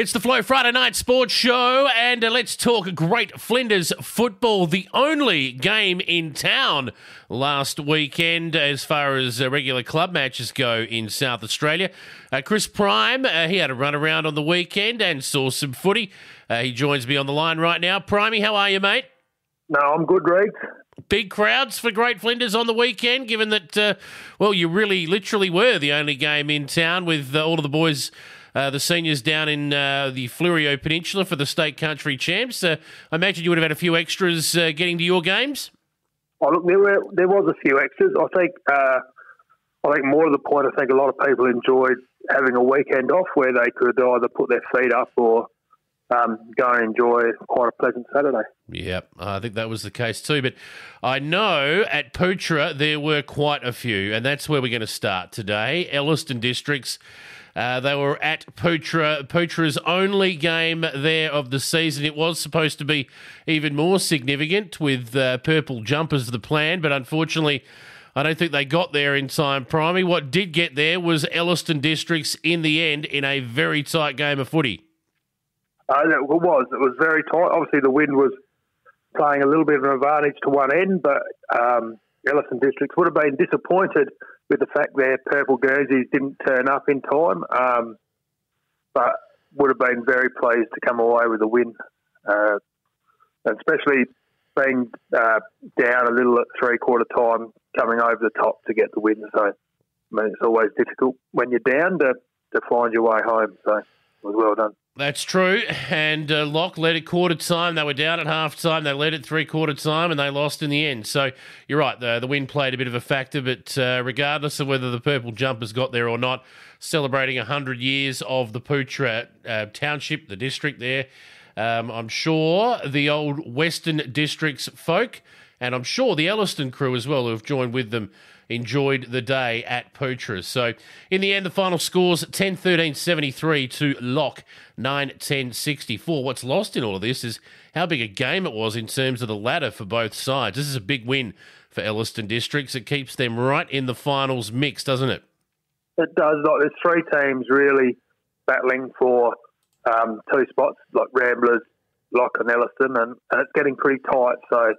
It's the Flow Friday Night Sports Show, and let's talk Great Flinders football, the only game in town last weekend as far as regular club matches go in South Australia. Chris Prime, he had a run around on the weekend and saw some footy. He joins me on the line right now. Primey, how are you, mate? No, I'm good, Reed. Big crowds for Great Flinders on the weekend, given that, you really literally were the only game in town with all of the boys, the seniors down in the Fleurieu Peninsula for the State Country Champs. I imagine you would have had a few extras getting to your games? Oh, look, there was a few extras. I think more to the point, I think a lot of people enjoyed having a weekend off where they could either put their feet up or go and enjoy quite a pleasant Saturday. Yeah, I think that was the case too. But I know at Poochera there were quite a few, and that's where we're going to start today. Elliston Districts, they were at Poochera's only game there of the season. It was supposed to be even more significant with purple jumpers the plan, but unfortunately I don't think they got there in time, Primey. What did get there was Elliston Districts in the end in a very tight game of footy. It was very tight. Obviously, the wind was playing a little bit of an advantage to one end, but Elliston Districts would have been disappointed with the fact their purple Guernseys didn't turn up in time, but would have been very pleased to come away with a win, and especially being down a little at three-quarter time, coming over the top to get the win. So, I mean, it's always difficult when you're down to find your way home. So, it was well done. That's true, and Lock led at quarter time. They were down at half time. They led at three-quarter time, and they lost in the end. So you're right, the wind played a bit of a factor, but regardless of whether the purple jumpers got there or not, celebrating 100 years of the Poochera township, the district there, I'm sure the old Western Districts folk, and I'm sure the Elliston crew as well who have joined with them, enjoyed the day at Poochera. So in the end, the final scores 10-13-73 to Lock 9-10-64. What's lost in all of this is how big a game it was in terms of the ladder for both sides. This is a big win for Elliston Districts. It keeps them right in the finals mix, doesn't it? It does. There's three teams really battling for two spots, like Ramblers, Lock and Elliston, and it's getting pretty tight. So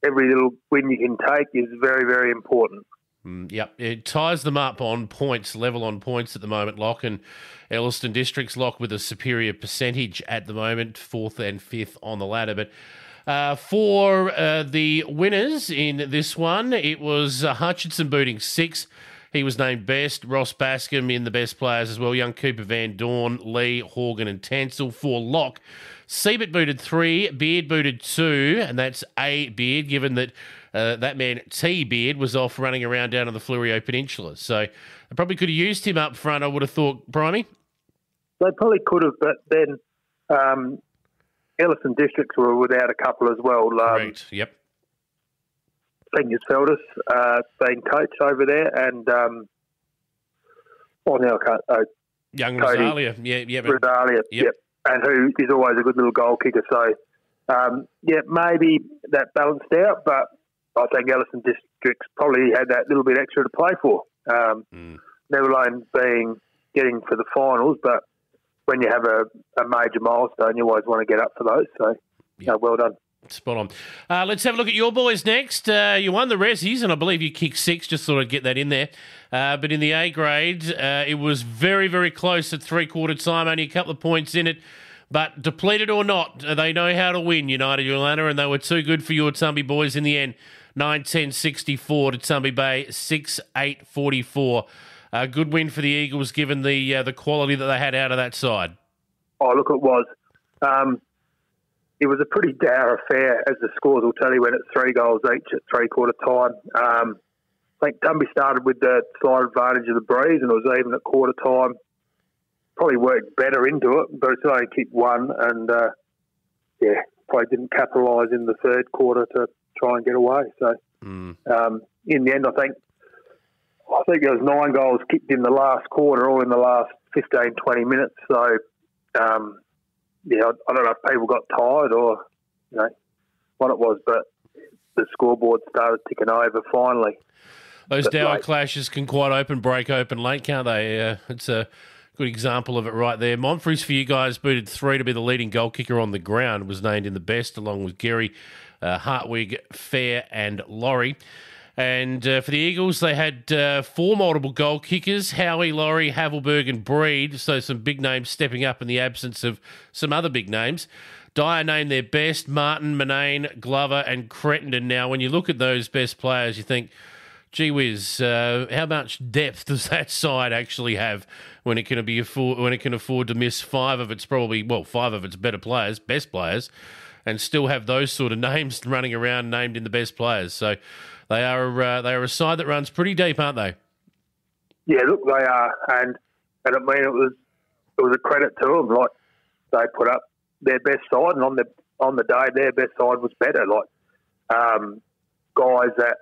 every little win you can take is very, very important. Yep, it ties them up on points, level on points at the moment, Lock, and Elliston Districts Lock with a superior percentage at the moment, 4th and 5th on the ladder. But for the winners in this one, it was Hutchinson booting 6. He was named best. Ross Bascom in the best players as well. Young Cooper Van Dorn, Lee, Horgan and Tansel. For Lock, Siebert booted 3, Beard booted 2, and that's A Beard, given that that man T Beard was off running around down on the Fleurieu Peninsula. So they probably could have used him up front, I would have thought, Primey. They probably could have, but then Elliston Districts were without a couple as well. Correct, yep. Fingers Feldus being coach over there, and Young Cody Rosalia, Rosalia, yep, and who is always a good little goal kicker. So, maybe that balanced out, but I think Elliston Districts probably had that little bit extra to play for. Never alone getting for the finals, but when you have a major milestone, you always want to get up for those. So, well done. Spot on. Let's have a look at your boys next. You won the Resies, and I believe you kicked 6. Just thought I'd get that in there. But in the A grade, it was very, very close at three-quarter time. Only a couple of points in it. But depleted or not, they know how to win, United Ulana, and they were too good for your Tumby boys in the end. 9-10-64 to Tumby Bay, 6-8-44. A good win for the Eagles, given the quality that they had out of that side. Oh, look, it was. It was a pretty dour affair, as the scores will tell you, when it's 3 goals each at three-quarter time. I think Tumby started with the slight advantage of the breeze, and it was even at quarter time. Probably worked better into it, but it's only kicked 1, and probably didn't capitalise in the third quarter to try and get away. So, in the end, I think there was 9 goals kicked in the last quarter, all in the last 15, 20 minutes. So, I don't know if people got tired or, what it was, but the scoreboard started ticking over finally. Those Dower clashes can quite break open late, can't they? It's a Good example of it right there. Montfrey's, for you guys, booted 3 to be the leading goal kicker on the ground, was named in the best, along with Gary, Hartwig, Fair and Laurie. And for the Eagles, they had 4 multiple goal kickers, Howie, Laurie, Havelberg and Breed, so some big names stepping up in the absence of some other big names. Dyer named their best, Martin, Manane, Glover and Crittenden. Now, when you look at those best players, you think, gee whiz, how much depth does that side actually have when it can afford to miss 5 of its better players, best players, and still have those sort of names running around named in the best players? So they are a side that runs pretty deep, aren't they? Yeah, look, they are, and I mean it was a credit to them. Like, they put up their best side, and on the day their best side was better. Like guys that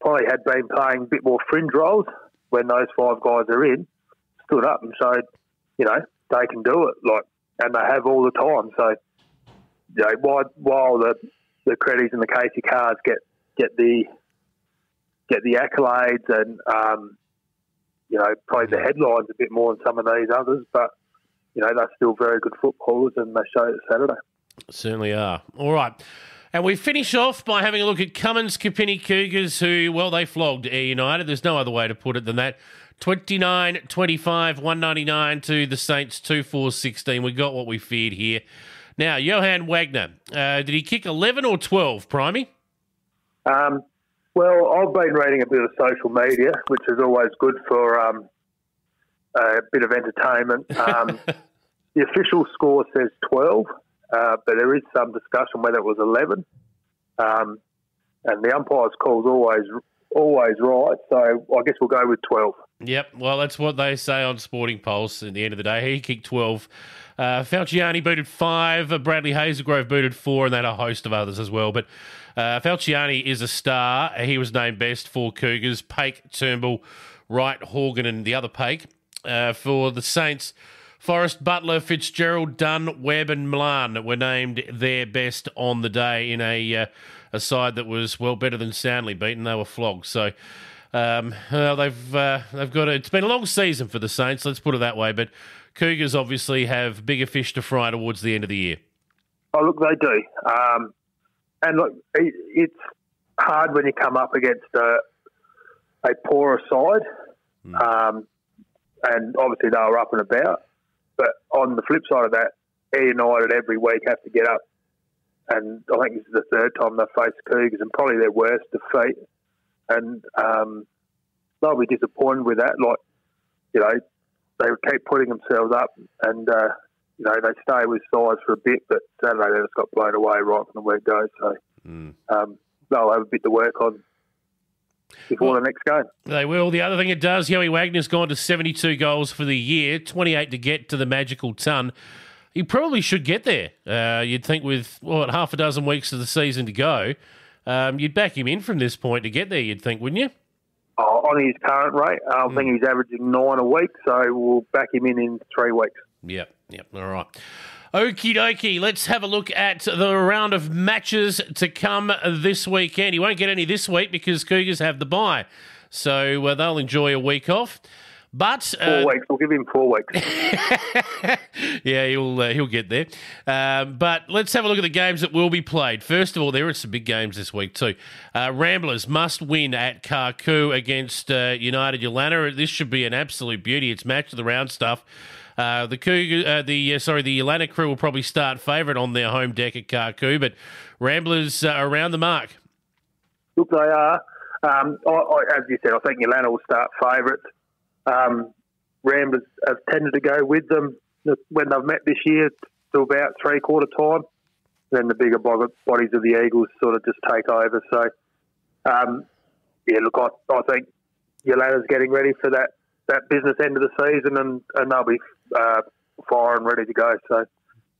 probably had been playing a bit more fringe roles when those 5 guys are in, stood up and showed, they can do it. Like, and they have all the time. So, while the Creddies and the Casey Cards get the accolades and probably the headlines a bit more than some of these others, but they're still very good footballers, and they showed it Saturday. Certainly are. All right. And we finish off by having a look at Cummins Kapini Cougars, who, well, they flogged Ayr United. There's no other way to put it than that. 29-25, 199 to the Saints, 2-4-16. We got what we feared here. Now, Johan Wagner, did he kick 11 or 12, Primey? Well, I've been reading a bit of social media, which is always good for a bit of entertainment. The official score says 12. But there is some discussion whether it was 11. And the umpire's call is always right, so I guess we'll go with 12. Yep, well, that's what they say on Sporting Pulse at the end of the day. He kicked 12. Falciani booted 5. Bradley Hazelgrove booted 4, and then a host of others as well. But Falciani is a star. He was named best for Cougars. Pake, Turnbull, Wright, Horgan, and the other Pake. For the Saints, Forrest, Butler, Fitzgerald, Dunn, Webb and Milan were named their best on the day in a side that was, well, better than soundly beaten. They were flogged. So they've got it's been a long season for the Saints, let's put it that way. But Cougars obviously have bigger fish to fry towards the end of the year. Oh, look, they do. And look, it's hard when you come up against a poorer side. And obviously they were up and about. But on the flip side of that, Ayr United every week have to get up. And I think this is the 3rd time they've faced Cougars, and probably their worst defeat. And they'll be disappointed with that. Like, they keep putting themselves up, and they stay with sides for a bit, but Saturday they just got blown away right from the word go. So they'll have a bit to work on before the next game. They will. The other thing it does, Yowie Wagner's gone to 72 goals for the year, 28 to get to the magical ton. He probably should get there. You'd think with, half a dozen weeks of the season to go, you'd back him in from this point to get there, you'd think, wouldn't you? On his current rate, I think he's averaging 9 a week, so we'll back him in 3 weeks. Yep, all right. Okie dokie, let's have a look at the round of matches to come this weekend. You won't get any this week because Cougars have the bye, so they'll enjoy a week off. But 4 weeks, we'll give him 4 weeks. Yeah, he'll get there. But let's have a look at the games that will be played. First of all, there are some big games this week too. Ramblers must win at Karku against United Yolana. This should be an absolute beauty. It's match of the round stuff. The Yolana crew will probably start favourite on their home deck at Karku, but Ramblers are around the mark. Look, they are. As you said, I think Yolana will start favourites. Ramblers have tended to go with them when they've met this year to about 3/4 time. Then the bigger bodies of the Eagles sort of just take over. So, look, I think Yolana's getting ready for that business end of the season, and they'll be firing ready to go. So,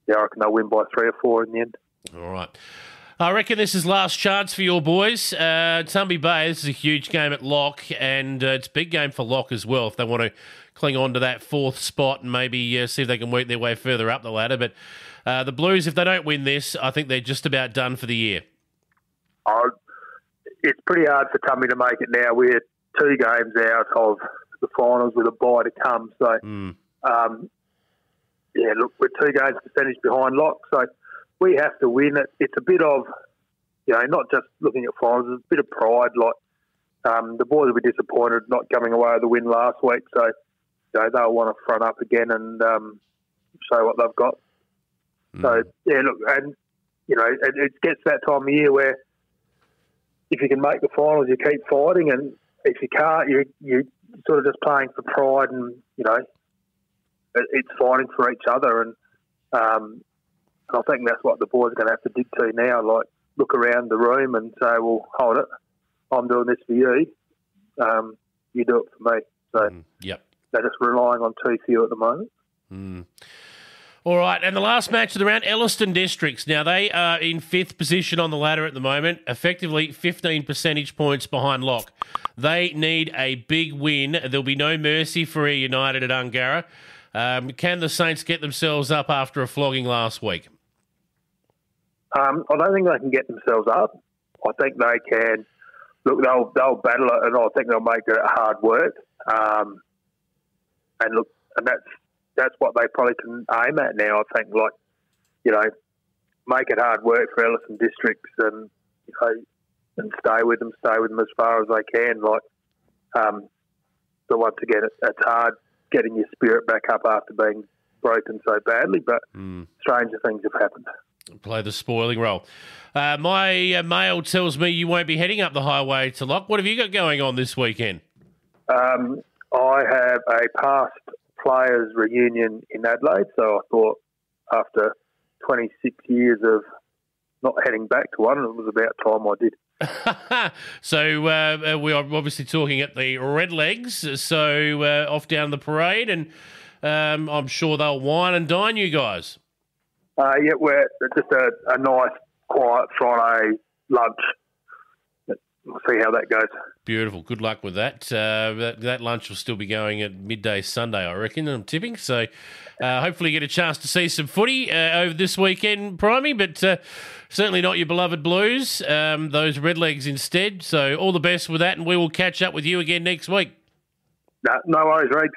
I reckon they'll win by 3 or 4 in the end. All right. I reckon this is last chance for your boys. Tumby Bay, this is a huge game at lock, and it's a big game for lock as well if they want to cling on to that 4th spot and maybe see if they can work their way further up the ladder. But the Blues, if they don't win this, I think they're just about done for the year. It's pretty hard for Tumby to make it now. We're 2 games out of the finals with a bye to come. So Yeah, look, we're 2 games percentage behind Lock, so we have to win it. It's a bit of, not just looking at finals, it's a bit of pride. Like the boys will be disappointed not coming away with the win last week, so they'll want to front up again and show what they've got. So, yeah, look, and, it gets that time of year where if you can make the finals, you keep fighting, and if you can't, you're sort of just playing for pride and, it's fighting for each other. And I think that's what the boys are going to have to dig to now, like look around the room and say, well, hold it, I'm doing this for you, you do it for me. So they're just relying on too few at the moment. All right, and the last match of the round, Elliston Districts. Now, they are in 5th position on the ladder at the moment, effectively 15 percentage points behind Lock. They need a big win. There'll be no mercy for United at Ungara. Can the Saints get themselves up after a flogging last week? I don't think they can get themselves up. I think they can. Look, they'll battle it, and I think they'll make it hard work. And that's what they probably can aim at now. I think, make it hard work for Ellison Districts, and and stay with them as far as they can. But once again, it's hard getting your spirit back up after being broken so badly. But stranger things have happened. Play the spoiling role. My mail tells me you won't be heading up the highway to Lock. What have you got going on this weekend? I have a past players reunion in Adelaide, so I thought after 26 years of not heading back to one, it was about time I did. So we are obviously talking at the Redlegs, so off down the parade, and I'm sure they'll wine and dine you guys. Yeah, we're just a nice, quiet Friday lunch. We'll see how that goes. Beautiful. Good luck with that. That lunch will still be going at midday Sunday, I reckon, I'm tipping. So hopefully you get a chance to see some footy over this weekend, Primey, but certainly not your beloved Blues, those Redlegs instead. So all the best with that, and we will catch up with you again next week. No worries, Regs.